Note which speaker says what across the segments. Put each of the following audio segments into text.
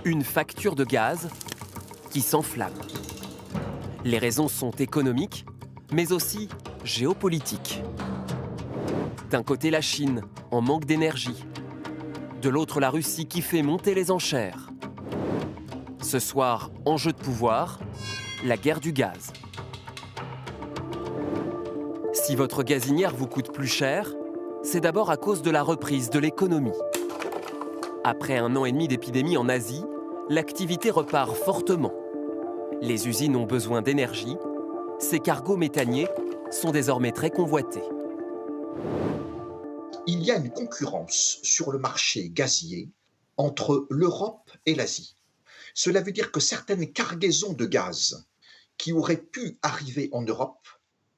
Speaker 1: Une facture de gaz qui s'enflamme. Les raisons sont économiques, mais aussi géopolitiques. D'un côté, la Chine, en manque d'énergie. De l'autre, la Russie qui fait monter les enchères. Ce soir, enjeu de pouvoir, la guerre du gaz. Si votre gazinière vous coûte plus cher, c'est d'abord à cause de la reprise de l'économie. Après 1 an et demi d'épidémie en Asie, l'activité repart fortement. Les usines ont besoin d'énergie. Ces cargos méthaniers sont désormais très convoités.
Speaker 2: Il y a une concurrence sur le marché gazier entre l'Europe et l'Asie. Cela veut dire que certaines cargaisons de gaz qui auraient pu arriver en Europe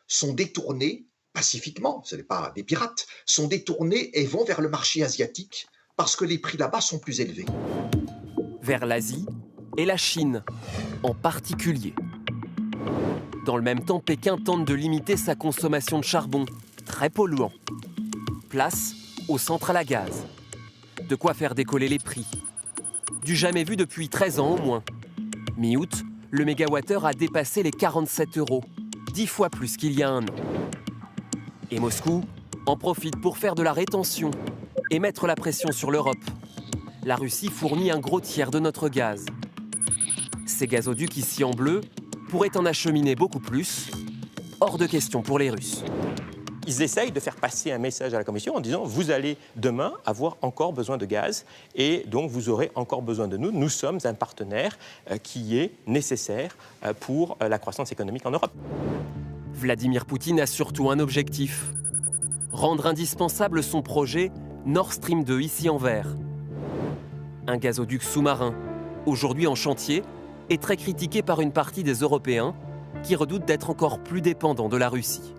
Speaker 2: sont détournées pacifiquement, ce n'est pas des pirates, sont détournées et vont vers le marché asiatique parce que les prix là-bas sont plus élevés.
Speaker 1: Vers l'Asie et la Chine en particulier. Dans le même temps, Pékin tente de limiter sa consommation de charbon, très polluant. Place aux centrales à gaz. De quoi faire décoller les prix. Du jamais vu depuis 13 ans au moins. Mi-août, le mégawattheure a dépassé les 47 €, 10 fois plus qu'il y a 1 an. Et Moscou en profite pour faire de la rétention et mettre la pression sur l'Europe. La Russie fournit un gros tiers de notre gaz. Ces gazoducs ici en bleu pourraient en acheminer beaucoup plus. Hors de question pour les Russes.
Speaker 3: Ils essayent de faire passer un message à la Commission en disant « Vous allez demain avoir encore besoin de gaz et donc vous aurez encore besoin de nous. Nous sommes un partenaire qui est nécessaire pour la croissance économique en Europe. »
Speaker 1: Vladimir Poutine a surtout un objectif. Rendre indispensable son projet Nord Stream 2 ici en vert. Un gazoduc sous-marin, aujourd'hui en chantier, est très critiqué par une partie des Européens qui redoutent d'être encore plus dépendants de la Russie.